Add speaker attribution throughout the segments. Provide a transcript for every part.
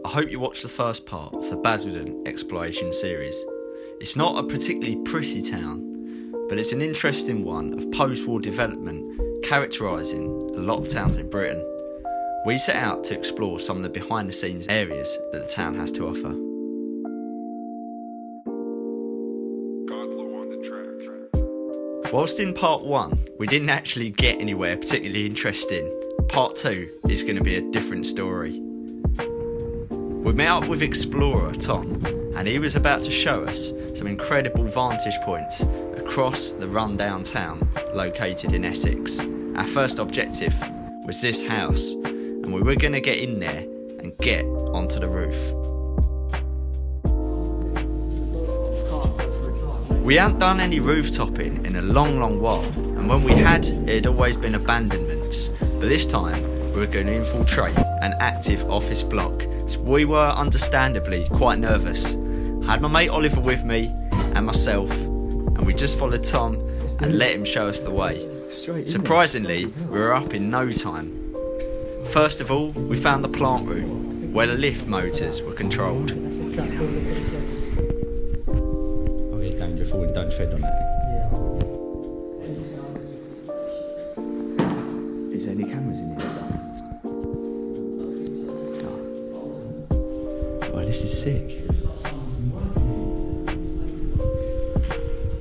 Speaker 1: I hope you watched the first part of the Basildon exploration series. It's not a particularly pretty town, but it's an interesting one of post-war development characterising a lot of towns in Britain. We set out to explore some of the behind-the-scenes areas that the town has to offer. Whilst in part 1 we didn't actually get anywhere particularly interesting, part 2 is going to be a different story. We met up with explorer Tom, and he was about to show us some incredible vantage points across the rundown town located in Essex. Our first objective was this house, and we were going to get in there and get onto the roof. We hadn't done any roof-topping in a long while, and when we had, it had always been abandonments, but this time we were going to infiltrate an active office block, so we were understandably quite nervous. I had my mate Oliver with me and myself, and we just followed Tom and let him show us the way. Surprisingly, we were up in no time. First of all, we found the plant room, where the lift motors were controlled.
Speaker 2: Oh, it's dangerous, and don't tread on that. Is there any cameras in here? Oh, this is sick.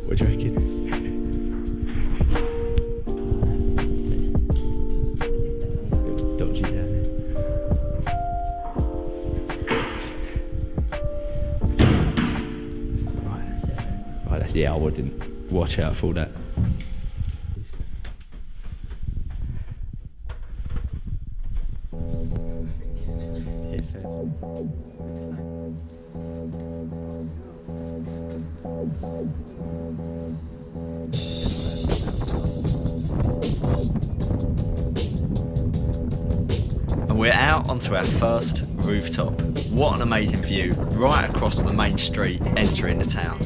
Speaker 2: What do you reckon? Looks dodgy down there. Right, that's, yeah, I wouldn't watch out for that.
Speaker 1: And we're out onto our first rooftop. What an amazing view, right across the main street entering the town.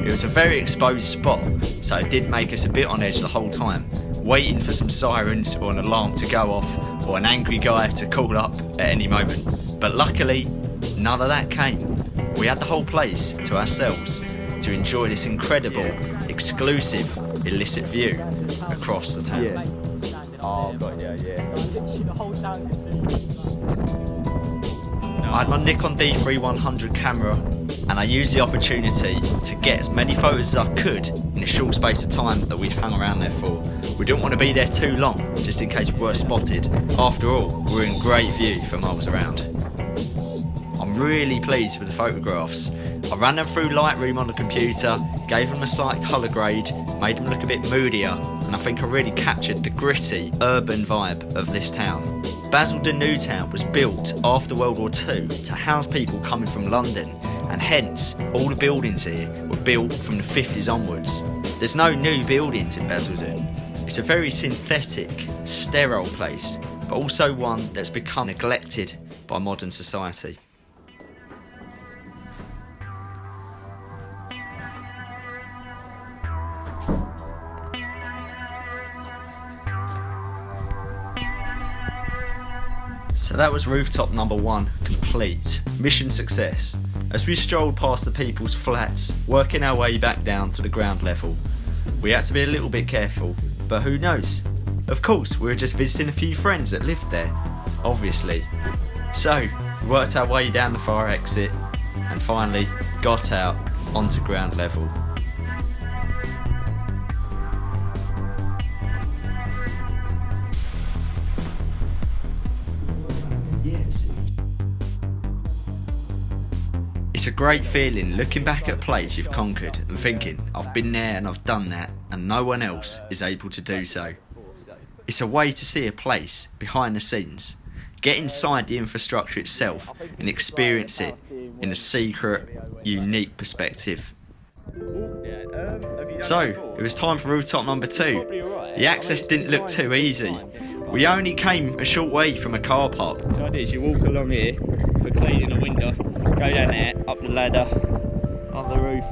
Speaker 1: It was a very exposed spot, so it did make us a bit on edge the whole time, waiting for some sirens or an alarm to go off or an angry guy to call up at any moment. But luckily, none of that came. We had the whole place to ourselves to enjoy this incredible, exclusive, illicit view across the town.
Speaker 2: Yeah. Oh, God, yeah.
Speaker 1: I had my Nikon D3100 camera, and I used the opportunity to get as many photos as I could in a short space of time that we hung around there for. We didn't want to be there too long, just in case we were spotted. After all, we're in great view for miles around. I'm really pleased with the photographs. I ran them through Lightroom on the computer, gave them a slight colour grade, made them look a bit moodier, and I think I really captured the gritty, urban vibe of this town. Basildon New Town was built after World War II to house people coming from London, and hence all the buildings here were built from the 50s onwards. There's no new buildings in Basildon. It's a very synthetic, sterile place, but also one that's become neglected by modern society. So that was rooftop number 1 complete. Mission success. As we strolled past the people's flats, working our way back down to the ground level, we had to be a little bit careful, but who knows? Of course, we were just visiting a few friends that lived there, obviously. So, we worked our way down the fire exit and finally got out onto ground level. It's a great feeling looking back at a place you've conquered and thinking, I've been there and I've done that, and no one else is able to do so. It's a way to see a place behind the scenes, get inside the infrastructure itself and experience it in a secret, unique perspective. So, it was time for rooftop number 2. The access didn't look too easy. We only came a short way from a car park.
Speaker 2: So I did, you walk along here for cleaning the window, go down there, up the ladder, on the roof.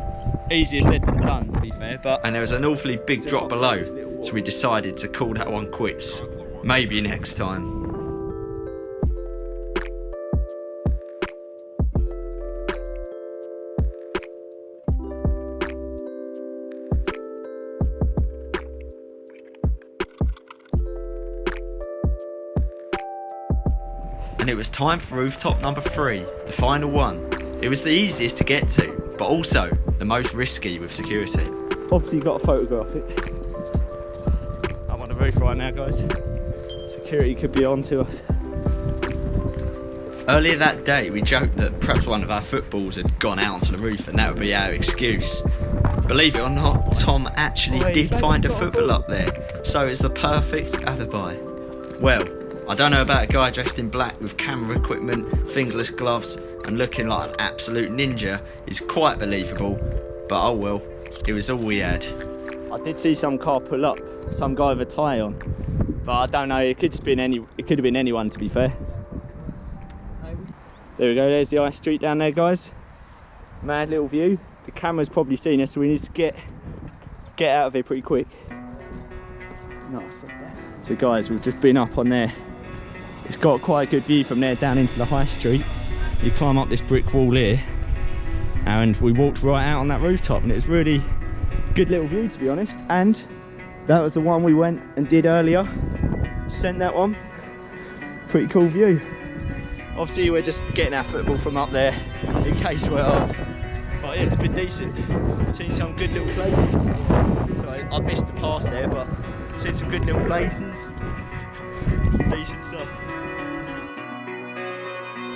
Speaker 2: Easier said than done, to be fair, but...
Speaker 1: And there was an awfully big drop below, so we decided to call that one quits. Maybe next time. And it was time for rooftop number 3, the final one. It was the easiest to get to, but also the most risky with security.
Speaker 2: Obviously, you've got to photograph it. I'm on the roof right now, guys. Security could be on to us.
Speaker 1: Earlier that day, we joked that perhaps one of our footballs had gone out onto the roof and that would be our excuse. Believe it or not, Tom actually did find a football up there, so it's the perfect alibi. Well, I don't know about a guy dressed in black with camera equipment, fingerless gloves and looking like an absolute ninja is quite believable, but oh well, it was all we had.
Speaker 2: I did see some car pull up, some guy with a tie on, but I don't know, it could have been anyone, to be fair. There we go, there's the high street down there, guys. Mad little view. The camera's probably seen us, so we need to get out of here pretty quick. Nice. So guys, we've just been up on there. It's got quite a good view from there down into the high street. You climb up this brick wall here, and we walked right out on that rooftop, and it was really good little view, to be honest. And that was the one we went and did earlier. Sent that one. Pretty cool view. Obviously we're just getting our football from up there in case we're asked. But yeah, it's been decent. Seen some good little places. So I missed the pass there, but seen some good little places. Decent stuff.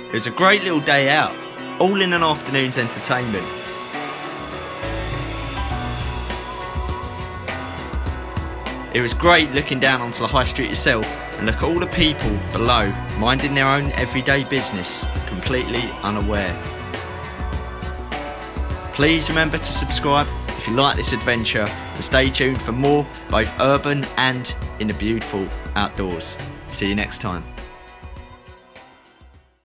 Speaker 1: It was a great little day out, all in an afternoon's entertainment. It was great looking down onto the high street itself and look at all the people below minding their own everyday business, completely unaware. Please remember to subscribe if you like this adventure and stay tuned for more both urban and in the beautiful outdoors. See you next time.